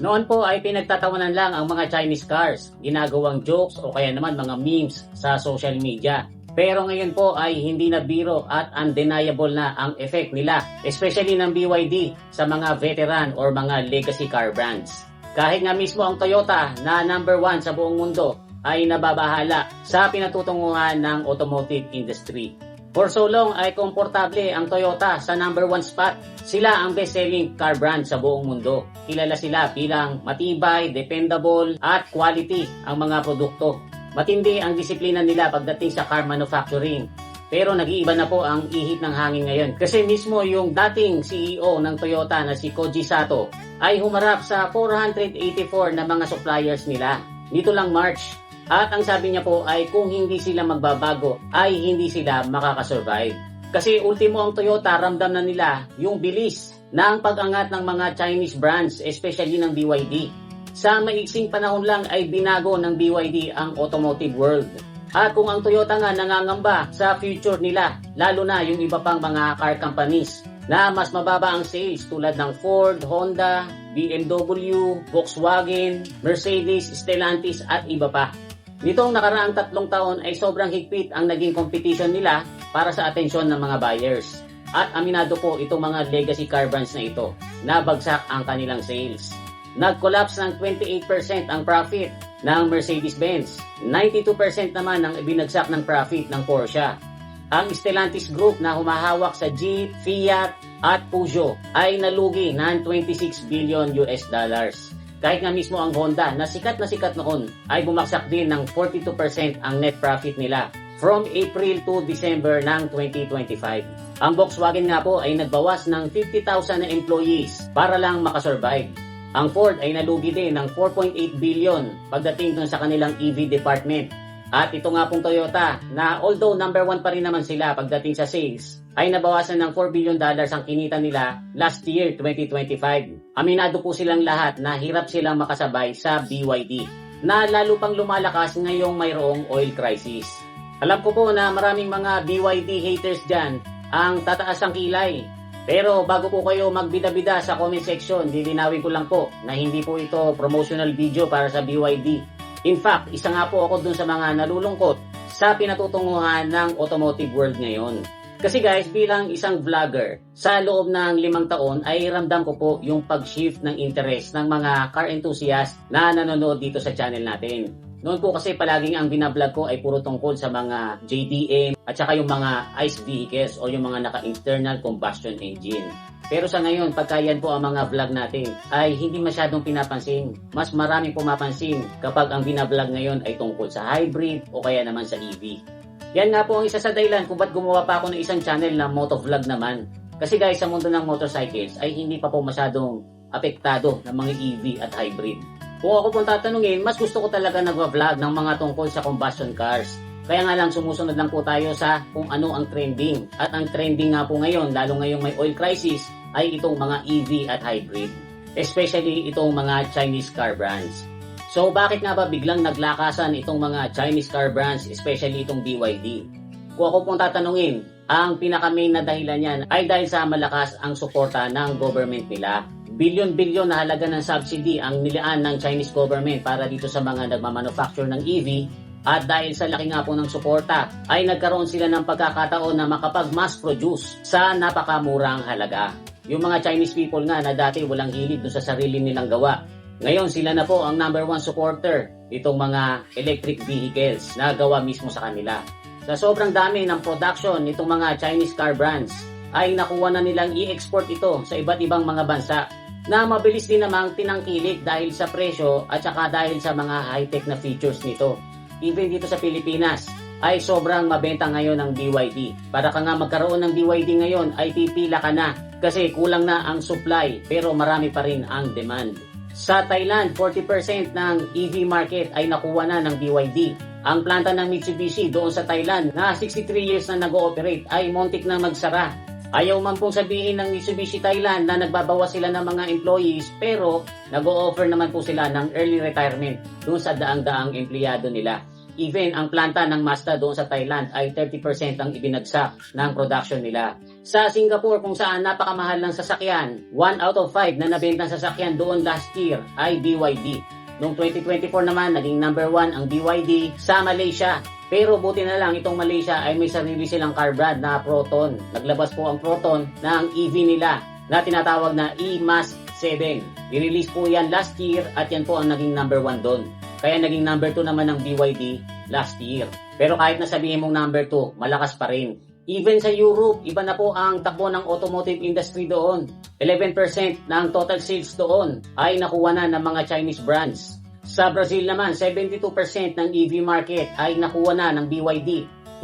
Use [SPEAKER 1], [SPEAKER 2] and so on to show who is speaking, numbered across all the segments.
[SPEAKER 1] Noon po ay pinagtatawanan lang ang mga Chinese cars, ginagawang jokes o kaya naman mga memes sa social media. Pero ngayon po ay hindi na biro at undeniable na ang effect nila, especially ng BYD sa mga veteran or mga legacy car brands. Kahit nga mismo ang Toyota na number 1 sa buong mundo ay nababahala sa pinatutunguhan ng automotive industry. For so long ay komportable ang Toyota sa number 1 spot. Sila ang best-selling car brand sa buong mundo. Kilala sila bilang matibay, dependable at quality ang mga produkto. Matindi ang disiplina nila pagdating sa car manufacturing. Pero nag-iiba na po ang ihip ng hangin ngayon. Kasi mismo yung dating CEO ng Toyota na si Koji Sato ay humarap sa 484 na mga suppliers nila. Dito lang March. At ang sabi niya po ay kung hindi sila magbabago ay hindi sila makakasurvive. Kasi ultimo ang Toyota ramdam na nila yung bilis ng pag-angat ng mga Chinese brands, especially ng BYD. Sa maiksing panahon lang ay binago ng BYD ang automotive world. At kung ang Toyota nga nangangamba sa future nila, lalo na yung iba pang mga car companies na mas mababa ang sales tulad ng Ford, Honda, BMW, Volkswagen, Mercedes, Stellantis at iba pa. Nitong nakaraang 3 taon ay sobrang higpit ang naging competition nila para sa atensyon ng mga buyers. At aminado po itong mga legacy car brands na ito, nabagsak ang kanilang sales. Nag-collapse ng 28% ang profit ng Mercedes-Benz. 92% naman ang ibinagsak ng profit ng Porsche. Ang Stellantis Group na humahawak sa Jeep, Fiat at Peugeot ay nalugi ng 26 billion US dollars. Kahit nga mismo ang Honda na sikat noon ay bumagsak din ng 42% ang net profit nila from April to December ng 2025. Ang Volkswagen nga po ay nagbawas ng 50,000 na employees para lang makasurvive. Ang Ford ay nalugi din ng 4.8 billion pagdating dun sa kanilang EV department. At ito nga pong Toyota na although number 1 pa rin naman sila pagdating sa sales, ay nabawasan ng $4 billion ang kinita nila last year, 2025. Aminado po silang lahat na hirap silang makasabay sa BYD, na lalo pang lumalakas ngayong mayroong oil crisis. Alam ko po na maraming mga BYD haters dyan ang tataas ang kilay. Pero bago po kayo magbida-bida sa comment section, lilinawin ko lang po na hindi po ito promotional video para sa BYD. In fact, isa nga po ako dun sa mga nalulungkot sa pinatutunguhan ng automotive world ngayon. Kasi guys, bilang isang vlogger, sa loob ng 5 taon ay ramdam ko po yung pag-shift ng interest ng mga car enthusiast na nanonood dito sa channel natin. Noon po kasi palaging ang binablog ko ay puro tungkol sa mga JDM at saka yung mga ICE vehicles o yung mga naka-internal combustion engine. Pero sa ngayon, pagka yan po ang mga vlog natin ay hindi masyadong pinapansin. Mas maraming pumapansin kapag ang binablog ngayon ay tungkol sa hybrid o kaya naman sa EV. Yan nga po ang isa sa dahilan kung ba't gumawa pa ako ng isang channel na motovlog naman. Kasi guys, sa mundo ng motorcycles ay hindi pa po masyadong apektado ng mga EV at hybrid. Kung ako pong tatanungin, mas gusto ko talaga nag-vlog ng mga tungkol sa combustion cars. Kaya nga lang sumusunod lang po tayo sa kung ano ang trending. At ang trending nga po ngayon, lalo ngayong may oil crisis, ay itong mga EV at hybrid. Especially itong mga Chinese car brands. So bakit nga ba biglang naglakasan itong mga Chinese car brands, especially itong BYD? Kung ako pong tatanungin, ang pinaka-main na dahilan niyan ay dahil sa malakas ang suporta ng government nila. Bilyon-bilyon na halaga ng subsidy ang nilaan ng Chinese government para dito sa mga nagmamanufacture ng EV. At dahil sa laki nga po ng suporta, ay nagkaroon sila ng pagkakataon na makapag-mass produce sa napakamurang halaga. Yung mga Chinese people nga na dati walang hilig doon sa sarili nilang gawa. Ngayon sila na po ang number 1 supporter itong mga electric vehicles na gawa mismo sa kanila. Sa sobrang dami ng production nitong mga Chinese car brands ay nakuha na nilang i-export ito sa iba't ibang mga bansa na mabilis din namang tinangkilik dahil sa presyo at saka dahil sa mga high-tech na features nito. Even dito sa Pilipinas ay sobrang mabenta ngayon ng BYD. Para ka nga magkaroon ng BYD ngayon ay pipila ka na kasi kulang na ang supply pero marami pa rin ang demand. Sa Thailand, 40% ng EV market ay nakuha na ng BYD. Ang planta ng Mitsubishi doon sa Thailand na 63 years na nag-ooperate ay montik na magsara. Ayaw man pong sabihin ng Mitsubishi Thailand na nagbabawas sila ng mga employees pero nag-o-offer naman po sila ng early retirement doon sa daang-daang empleyado nila. Even ang planta ng Mazda doon sa Thailand ay 30% ang ibinagsak ng production nila. Sa Singapore kung saan napakamahal ng sasakyan, 1 out of 5 na nabentang sasakyan doon last year ay BYD. Noong 2024 naman, naging number 1 ang BYD sa Malaysia. Pero buti na lang itong Malaysia ay may sarili silang car brand na Proton. Naglabas po ang Proton ng EV nila na tinatawag na E-Mass 7. I-release po yan last year at yan po ang naging number 1 doon. Kaya naging number 2 naman ng BYD last year. Pero kahit na sabihin mong number 2, malakas pa rin. Even sa Europe, iba na po ang takbo ng automotive industry doon. 11% ng total sales doon ay nakuha na ng mga Chinese brands. Sa Brazil naman, 72% ng EV market ay nakuha na ng BYD.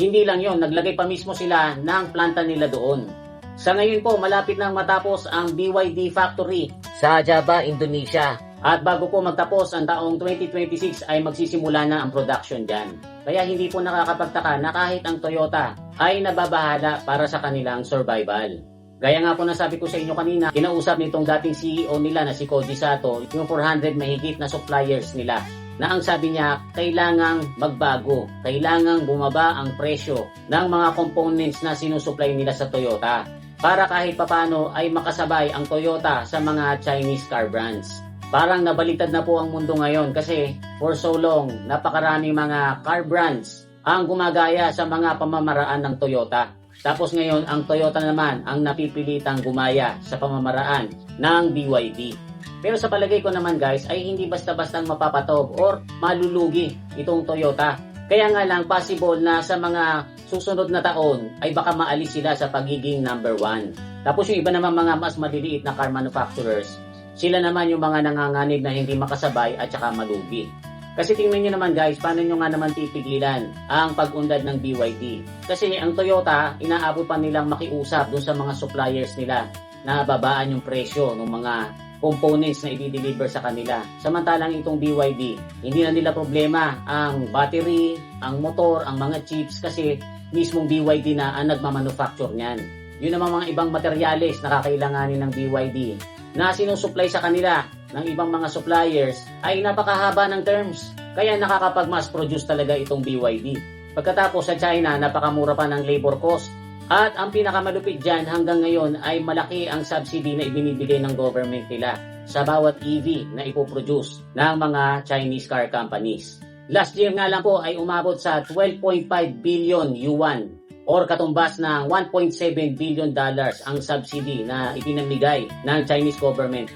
[SPEAKER 1] Hindi lang yon, naglagay pa mismo sila ng planta nila doon. Sa ngayon po, malapit nang matapos ang BYD factory sa Java, Indonesia. At bago po magtapos ang taong 2026 ay magsisimula na ang production dyan. Kaya hindi po nakakapagtaka na kahit ang Toyota ay nababahala para sa kanilang survival. Gaya nga po nasabi ko sa inyo kanina, kinausap nitong dating CEO nila na si Koji Sato, yung 400 mahigit na suppliers nila, na ang sabi niya, kailangang magbago, kailangang bumaba ang presyo ng mga components na sinusupply nila sa Toyota para kahit papano ay makasabay ang Toyota sa mga Chinese car brands. Parang nabaliktad na po ang mundo ngayon kasi for so long, napakaraming mga car brands ang gumagaya sa mga pamamaraan ng Toyota. Tapos ngayon, ang Toyota naman ang napipilitang gumaya sa pamamaraan ng BYD. Pero sa palagay ko naman guys, ay hindi basta-bastang mapapatob or malulugi itong Toyota. Kaya nga lang possible na sa mga susunod na taon ay baka maalis sila sa pagiging number 1. Tapos yung iba naman mga mas maliliit na car manufacturers, sila naman yung mga nanganganib na hindi makasabay at saka malugi. Kasi tingnan nyo naman guys, paano nyo nga naman tipigilan ang pag-unlad ng BYD? Kasi ang Toyota, inaabot pa nilang makiusap dun sa mga suppliers nila na babaan yung presyo ng mga components na i-deliver sa kanila. Samantalang itong BYD, hindi na nila problema ang battery, ang motor, ang mga chips kasi mismong BYD na ang nagmamanufacture niyan. Yun naman mga ibang materyales na kakailanganin ng BYD na sinusupply sa kanila ng ibang mga suppliers ay napakahaba ng terms. Kaya nakakapag-mass produce talaga itong BYD. Pagkatapos sa China, napakamura pa ng labor cost. At ang pinakamalupit dyan hanggang ngayon ay malaki ang subsidy na ibinibigay ng government nila sa bawat EV na ipoproduce ng mga Chinese car companies. Last year nga lang po ay umabot sa 12.5 billion yuan or katumbas ng $1.7 billion ang subsidy na ipinamigay ng Chinese government.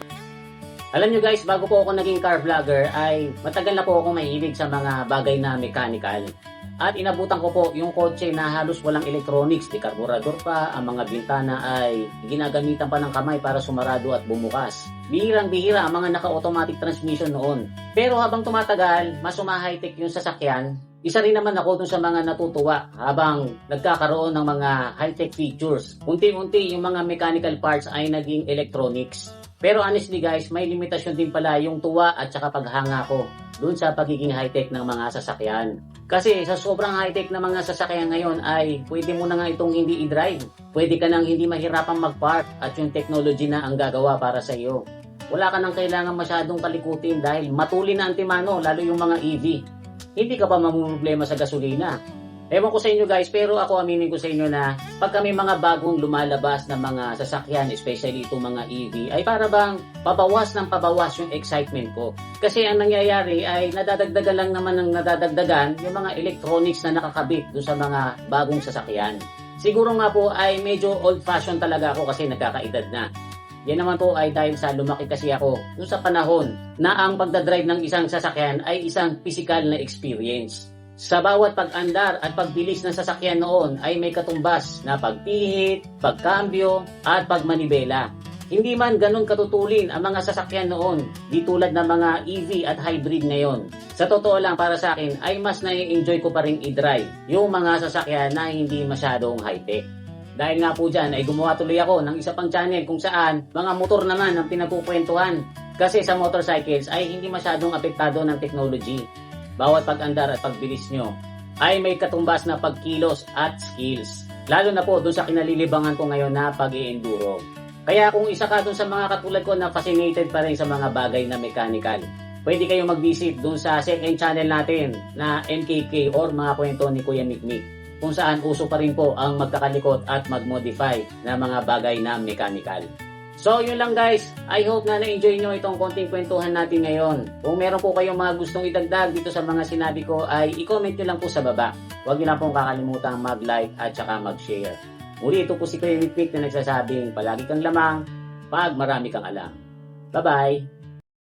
[SPEAKER 1] Alam nyo guys, bago po ako naging car vlogger ay matagal na po ako mahilig sa mga bagay na mechanical. At inabutan ko po yung kotse na halos walang electronics, di karburador pa, ang mga bintana ay ginagamitan pa ng kamay para sumarado at bumukas. Bihirang-bihira ang mga naka-automatic transmission noon. Pero habang tumatagal, mas high-tech yung sasakyan. Isa rin naman ako dun sa mga natutuwa habang nagkakaroon ng mga high-tech features. Unti-unti yung mga mechanical parts ay naging electronics. Pero honestly guys, may limitasyon din pala yung tuwa at saka paghanga ko dun sa pagiging high-tech ng mga sasakyan. Kasi sa sobrang high-tech na mga sasakyan ngayon ay pwede mo na nga itong hindi i-drive. Pwede ka nang hindi mahirapang mag-park at yung technology na ang gagawa para sa iyo. Wala ka nang kailangan masyadong kalikutin dahil matuli na ang timano, lalo yung mga EV. Hindi ka pa mamumroblema sa gasolina. Ewan ko sa inyo guys, pero ako aminin ko sa inyo na pagka may mga bagong lumalabas na mga sasakyan, especially itong mga EV, ay para bang pabawas ng pabawas yung excitement ko. Kasi ang nangyayari ay nadadagdagan lang naman ng nadadagdagan yung mga electronics na nakakabit doon sa mga bagong sasakyan. Siguro nga po ay medyo old-fashioned talaga ako kasi nagkakaedad na. Yan naman po ay dahil sa lumaki kasi ako noong sa panahon na ang pagdadrive ng isang sasakyan ay isang physical na experience. Sa bawat pag-andar at pagbilis ng sasakyan noon ay may katumbas na pagpihit, pagkambyo at pagmanibela. Hindi man ganun katutulin ang mga sasakyan noon, di tulad ng mga EV at hybrid ngayon. Sa totoo lang para sa akin ay mas nai-enjoy ko pa rin i-drive yung mga sasakyan na hindi masyadong high-tech. Dahil nga po dyan ay gumawa tuloy ako ng isa pang channel kung saan mga motor naman ang pinagkukwentuhan. Kasi sa motorcycles ay hindi masyadong apektado ng technology. Bawat pag-andar at pagbilis nyo ay may katumbas na pagkilos at skills. Lalo na po doon sa kinalilibangan ko ngayon na pag-i-enduro. Kaya kung isa ka doon sa mga katulad ko na fascinated pa rin sa mga bagay na mechanical, pwede kayong mag-visit doon sa second channel natin na MKK or mga kwento ni Kuya Mikmik. kung saan uso pa rin po ang magkakalikot at mag-modify na mga bagay na mechanical. So yun lang guys, I hope na na-enjoy nyo itong konting kwentuhan natin ngayon. Kung meron po kayong mga gustong idagdag dito sa mga sinabi ko ay i-comment nyo lang po sa baba. Huwag nyo lang pong kakalimutan mag-like at saka mag-share. Muli ito po si Kuya Mikmik na nagsasabing palagi kang lamang pag marami kang alam. Bye-bye!